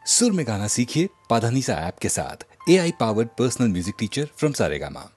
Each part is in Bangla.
सुर में गाना सीखिए पाधानीसा ऐप के साथ। AI powered personal music teacher from Saregama.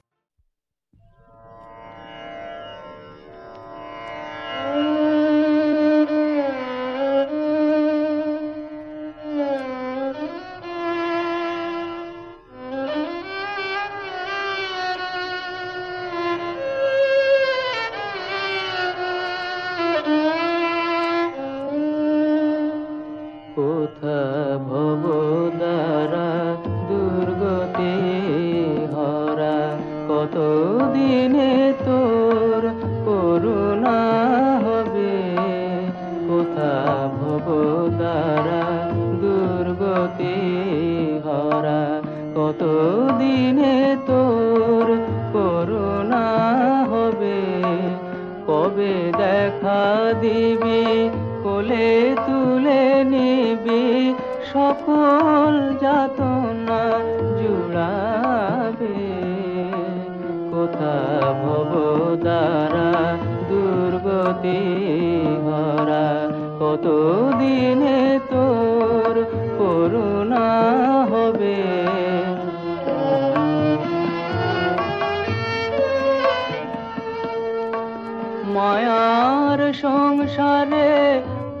মায়ার সংসারে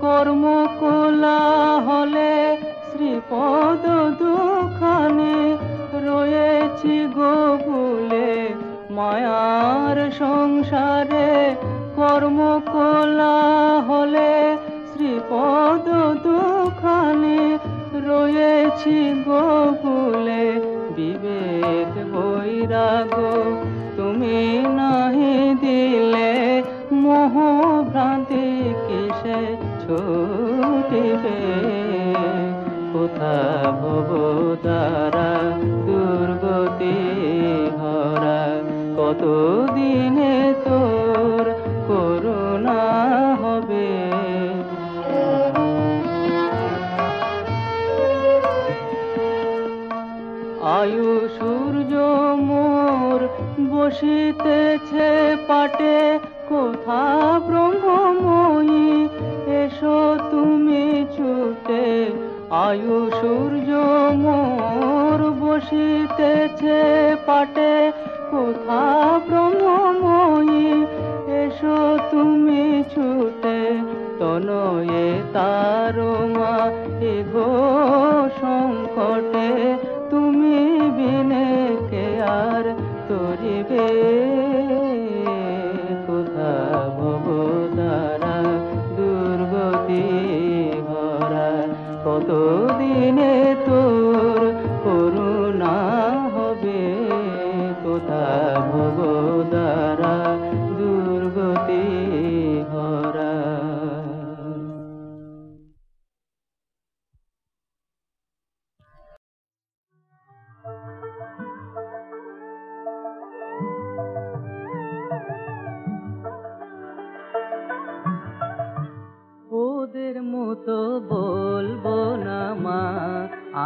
কর্ম কোলা হলে শ্রীপদ দুখানে রয়েছি গোকুলে। মায়ার সংসারে কর্ম কোলা হলে শ্রীপদ দুখানে রয়েছি গোকুলে। বিবেক বৈরাগ্য তুমি নাহি দিলে মোহ ভ্রান্তি কিসে ছুটিবে। কোথা ভব দ্বারা দুর্গতি ভরা কত দিনে তোর করুণা হবে। আয়ু সূর্য মোর বসিতেছে পাটে কোথা ব্রহ্মময়ী এসো তুমি ছুটে। আয়ু সূর্য মোর বসিতেছে পাটে কোথা ব্রহ্মময়ী এসো তুমি ছুটে। তনয়ে তারমা এগো সংকটে তুমি বিনে কে আর তরিবে। কোথা ভব দ্বারা দুর্গতি ভরা কত দিনে তোর করুণা হবে। কোথা ভব দ্বারা দুর্গতি ভরা। ওদের মতো বলবো না মা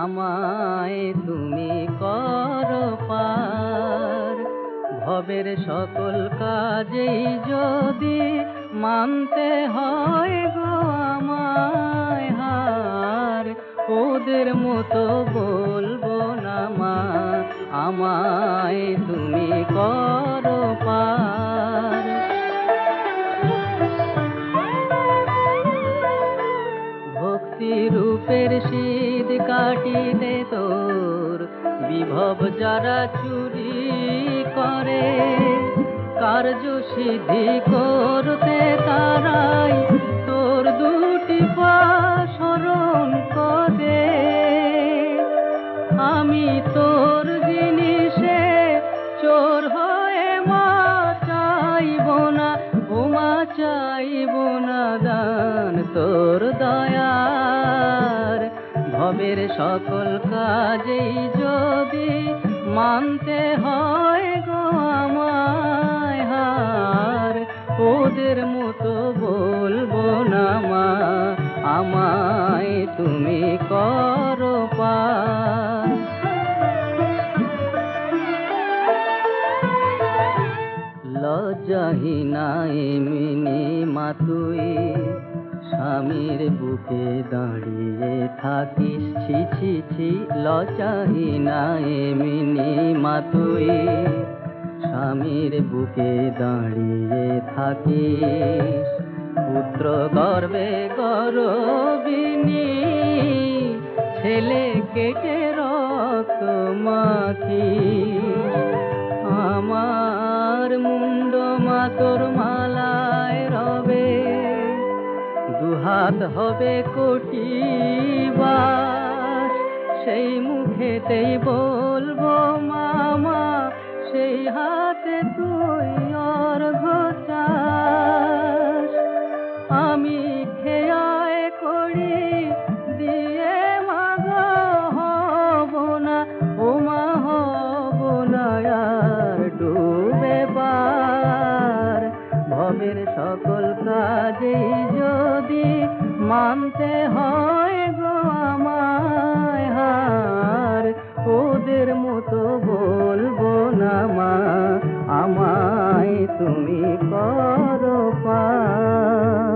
আমায় তুমি করো পার। ভবের সকল কাজেই যদি মানতে হয় গো আমায় হার। ওদের মতো বলবো না মা আমায় তুমি করো পার। ভক্তি রূপের শীত কাটিতে তোর বিভব যারা চুরি করে। কার্য সিদ্ধি করতে তারাই তোর দুটি পা শরণ করে। আমি তোর জিনিসে চোর হয়ে মা চাইব না, ওমা চাইব না দান তোর দয়ার। ভবের সকল কাজেই যদি মানতে হয় গো আমায় হার। ওদের মতো বলবো না মা আমায় তুমি করো পার। লজ্জাহীনা এমনি মা তুই স্বামীর বুকে দাঁড়িয়ে থাকিস ছি ছি ছি লচাহি না এমিনি মা তুই স্বামীর বুকে দাঁড়িয়ে থাকিস পুত্র গর্বে গরবিনী ছেলে কেটে রক্ত মাখিস আমার মুন্ড মা তোর মালায় রবে দুহাত হবে কোটি বাস সেই মুখেতেই বলবো মামা সেই হাতে তুই অর্ঘ চাস আমি খেয়ায় করি দিয়ে মাগো হব না ও মা হব না আর ডুবে পার ভবের সকল কাজেই যদি মানতে হয় গো আমায় হার ওদের মতো বলবো না মা আমায় তুমি করো পার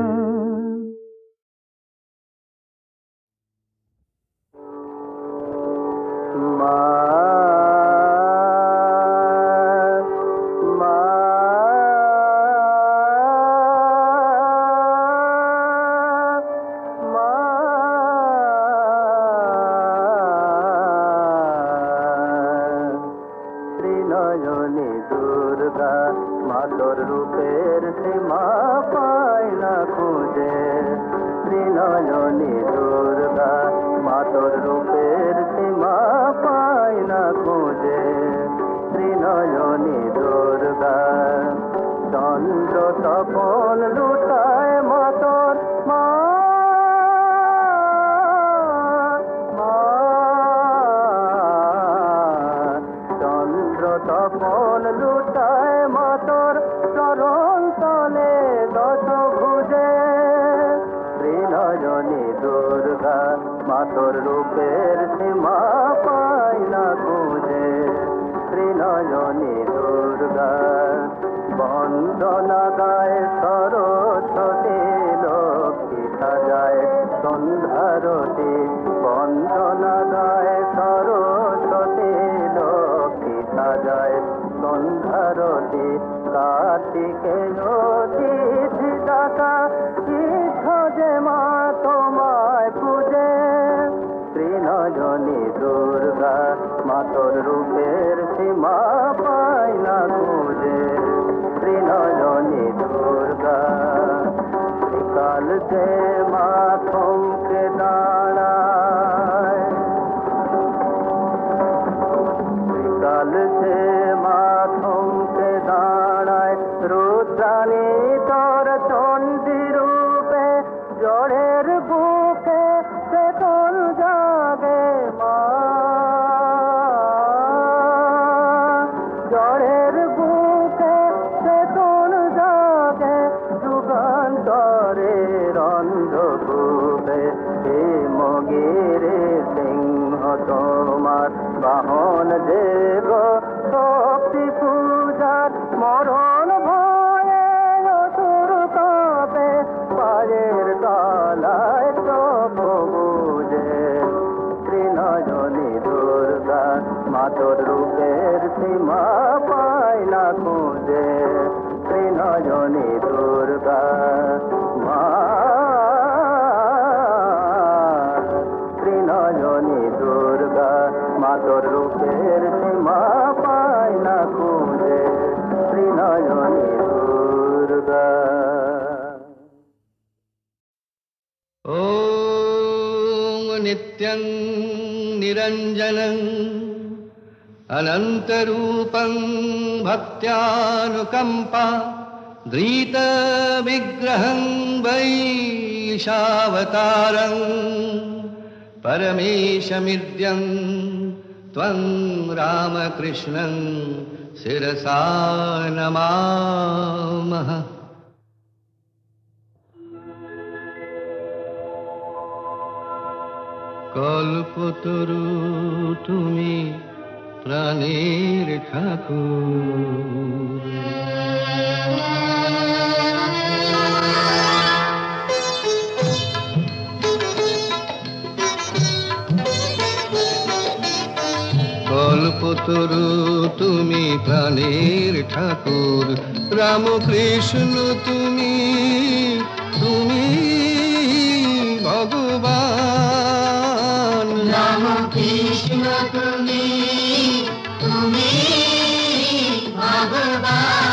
মা মাতর রূপের সীমা পায় না খুঁজে ত্রিনয়নী দুর্গা মাতর রূপের সীমা পায় না খুঁজে ত্রিনয়নী দুর্গা চন্দ্র তপন লুটায় মাতর মা চন্দ্র তপন লুটায় মাতর চরণ তলে দশ ভুজে ত্রিনয়নী দুর্গা মাতর রূপের সীমা পায় না খুঁজে ত্রিনয়নী দুর্গা বন্দনা গায় সরস্বতী লক্ষ্মী সাজায় সন্ধ্যারতি বন্দনা গায় সরস্বতী লক্ষ্মী সাজায় সন্ধ্যারতি কার্তিকে অতিথি ডাকা ইচ্ছা যে মা তোমায় পূজে ত্রিনয়নী দুর্গা মাতর রূপের সীমা পায় না খুঁজে ত্রিনয়নী দুর্গা কাল যে মা থমকে দাঁড়ায় কাল যে মা থমকে দাঁড়ায় রুদ্রাণী তোর চণ্ডী রূপে জড়ের বুকে চেতন জাগে মা জড়ের বুকে চেতন জাগে যুগান্তরে রন্ধকূপে হে মগিরে সিংহ তোমার বাহন দেব শক্তি পূজার মরণ ভয়ে অসুর কাপে পায়ের তলায় চোখ বুঝে ত্রিনয়নী দুর্গা মাতর রূপের সীমা পায় না খুঁজে ত্রিনয়নী দুর্গা মা ত্রিনয়নী দুর্গা মাতর রূপের সীমা পায় না খুঁজে ত্রিনয়নী দুর্গা ॐ नित्यं निरञ्जनं अनन्तरूपं भक्त्यानुकम्पा धृतविग्रहं वैशावतारं परमेशमिद्यं त्वं रामकृष्णं शिरसा नमामः। কল্পতরু তুমি প্রাণের ঠাকুর, কল্পতরু তুমি প্রাণের ঠাকুর, রামকৃষ্ণ তুমি, তুমি ভগবান। রামকৃষ্ণ তুমি, তুমি ভগবান।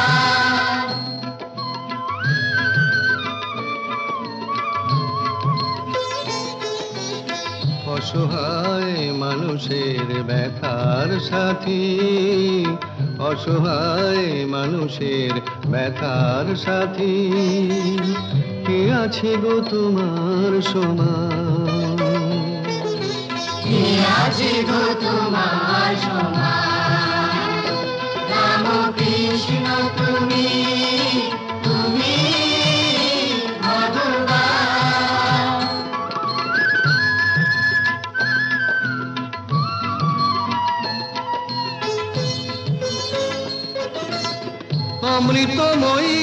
অসহায় মানুষের ব্যথার সাথী, অসহায় মানুষের ব্যথার সাথী, কে আছে গো তোমার সমান? কে আছে গো তোমার সমান? রামকৃষ্ণ তুমি, তুমি ভগবান। অমৃতময়ী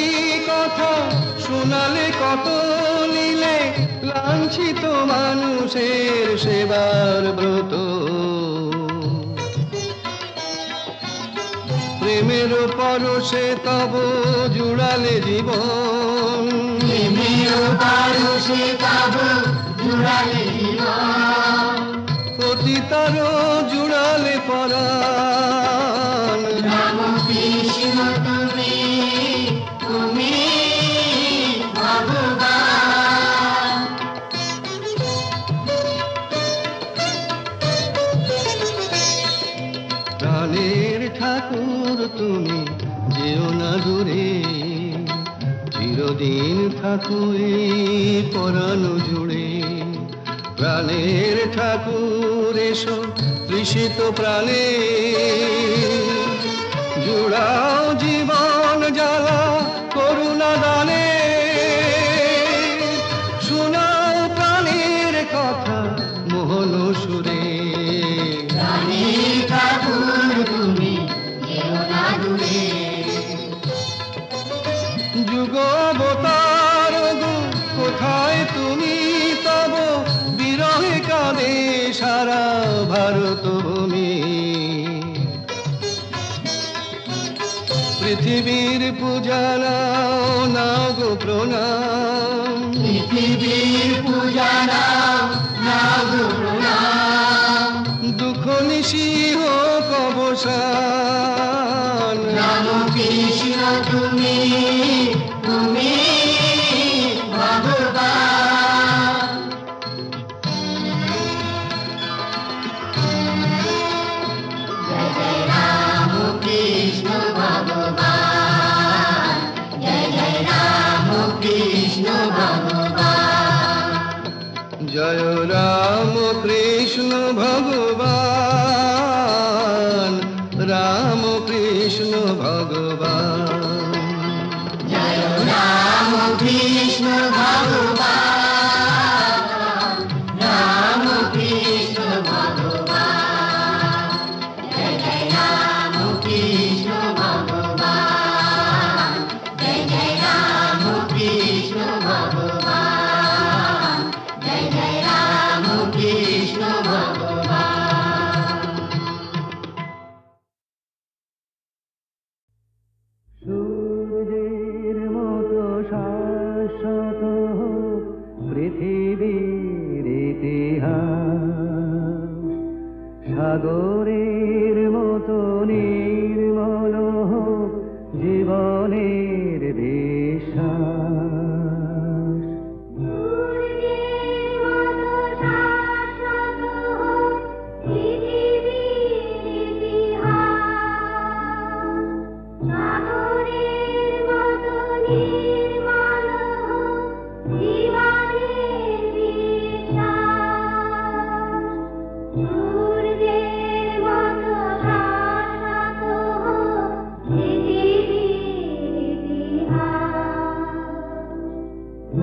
কথা শোনালে কত নিলে, লাঞ্ছিত মানুষের সেবার ব্রত, প্রেমের পরশে তব জুড়ালে জীবন, প্রেমের পরশে তব জুড়ালে জীবন, পতিতার জুড়ালে পরাণ। রামকৃষ্ণ তুমি, তুমি ভগবান। প্রাণের ঠাকুর তুমি, যেও না দূরে, চিরদিন থাকো এই পরাণ জুড়ে। প্রাণের ঠাকুর এসো তৃষিত প্রাণে, জুড়াও জীবন জ্বালা করুণা দানে, শোনাও প্রাণের কথা মোহন সুরে। প্রাণের ঠাকুর তুমি, যেও না দূরে। যুগ অবতার গো কোথায় তুমি, তব বিরহে কাঁদে সারা ভারত ভূমি। পৃথিবীর পূজা নাও, নাও গো প্রণাম, পৃথিবীর পূজা নাও, নাও গো প্রণাম। দুঃখ নিশি হোক অবসান। রামকৃষ্ণ তুমি, তুমি ভগবান। জয় জয় রামকৃষ্ণ ভগবান, জয় জয় রামকৃষ্ণ ভগবান। জয় রাম কৃষ্ণ ভগবান, রাম কৃষ্ণ ভগবান। জয় রামকৃষ্ণ ভগবান, রামকৃষ্ণ ভগবান। জয় জয় রামকৃষ্ণ ভগবান, জয় জয় রামকৃষ্ণ ভগবান, জয় জয় রামকৃষ্ণ ভগবান। সূর্যের মতো শাশ্বত পৃথিবীর ইতিহাস, সাগরের মতো নির্মল জীবনের বিশ্বাস।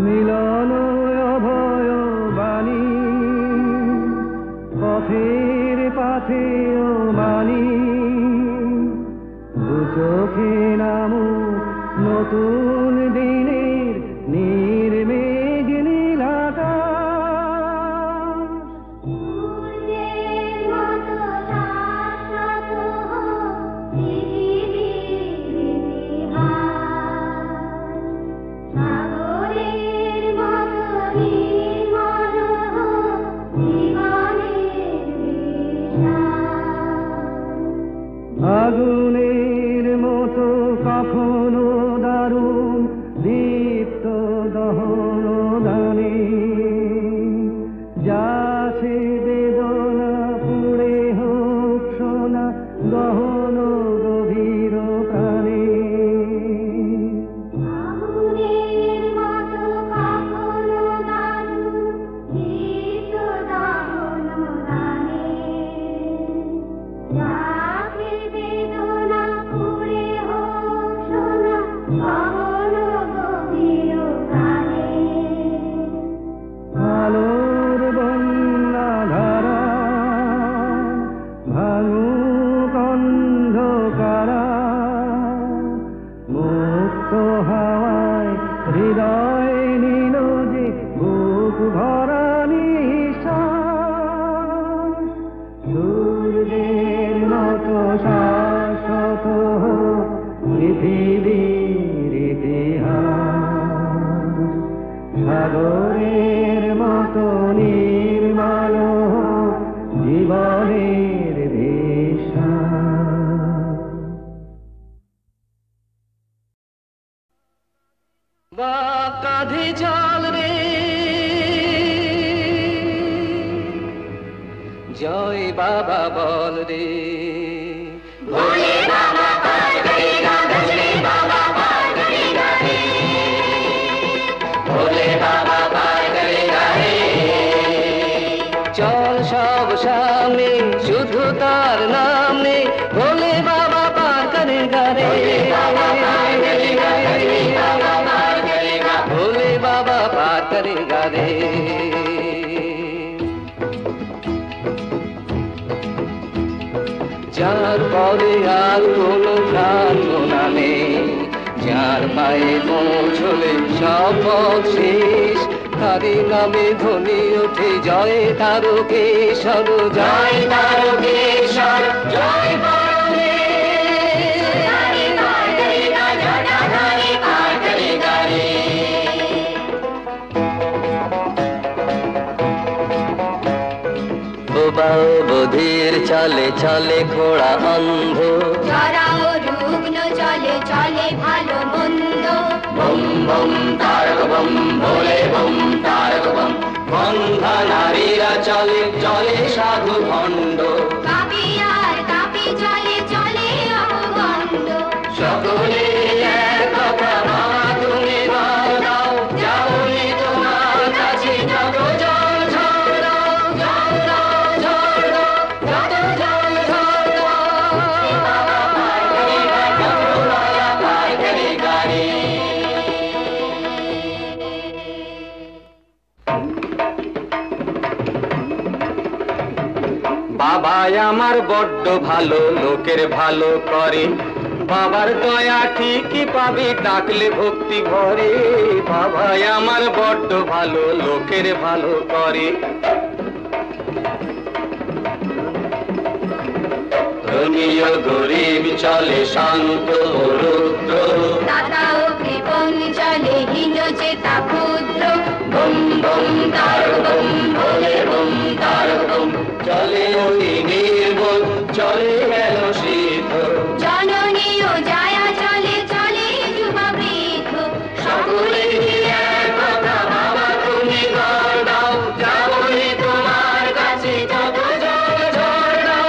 মিলন অভয় বাণী, পথের পাথে ও মানি, দু চোখে নামুক নতুন দিনের নির্মেঘ নীল আকাশ। জীবনের দিশা। বা কাঁধে জল রে জয় বাবা বল রে, ভোলে বাবা পার করেগা, ভোলে বাবা পার করেগা রে, ভোলে বাবা পার করেগা রে। চল সব সামনে শুধু তার নাম নেই, ভোলে বাবা পার করেগা রে, ভোলে বাবা পার করেগা রে। যার পরে আর কোনো প্রার্থনা নেই, যার পায়ে পৌঁছলে সব পথ শেষ, তারই নামে ধ্বনি ওঠে জয় তারকেশ্বর, জয় তারকেশ্বর, জয় বধির চলে চলে ঘোড়া অন্ধ, যারা রুগ্ন চলে চলে ভালো মন্দ, বম বম তারক বম ভোলে বম তারক বম। বন্ধা নারীরা চলে চলে সাধু ভণ্ড, কাপি আর কাপি চলে চলে অগণ্ড। সকলে এক কথা বাবা তুমি বল দাও, যাওনি তোমার কাছে যত জল ঝড় দাও, জল দাও ঝড় দাও, যত জল ঝড় দাও। পার করে গাড়ি বাবাই আমার বড্ড ভালো, লোকের ভালো করে, বাবার দয়া ঠিকই পাবি ডাকলে ভক্তি ভরে। বাবাই আমার বড্ড ভালো, লোকের ভালো করে। ধনী ও গরিব চলে শান্ত ও রুদ্র, দাতা ও কৃপণ চলে হীন চেতা ক্ষুদ্র। বম বম তারক বম ভোলে বম তারক বম। চলে অতি নির্বল চলে গেল সিদ্ধ, জননী ও জায়া চলে চলে যুবা বৃদ্ধ। সকলে এক কথা বাবা তুমি বল দাও, যাবনি তোমার কাছে যত জল ঝড় দাও।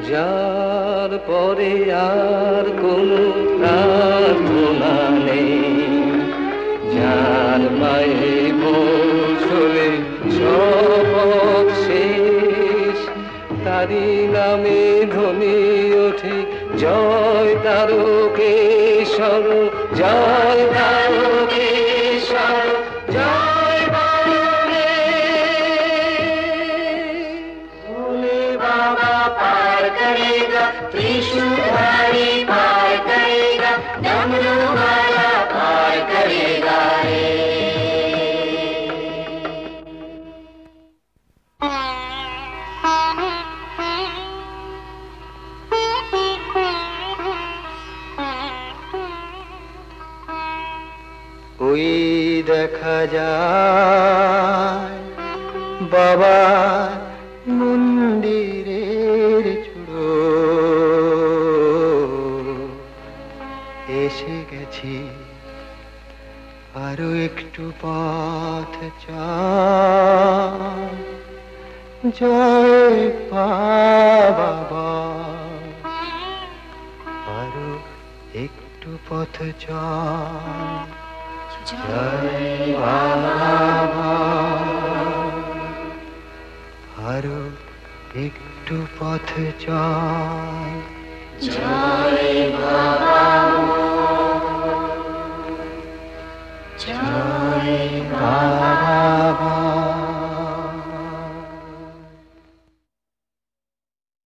যার পরে আর কোনো প্রার্থনা নেই, যার মায়ে পৌঁছলে সব শেষ, তারি নামে ধ্বনি ওঠে জয় তারকেশ্বর, জয় তারকেশ্বর, জয় বলে ভোলে বাবা পার করেগা, ত্রিশূলধাरी पार करेगा, डमरू वाला पार करेगा रे। ওই দেখা যায় বাবা মন্দিরের চূড়ো, এসে গেছি আরো একটু পথ চাই, জয় বাবা আরো একটু পথ চাই, জয় বাবা আরো একটু পথ চাই, জয় বাবা জয় বাবা।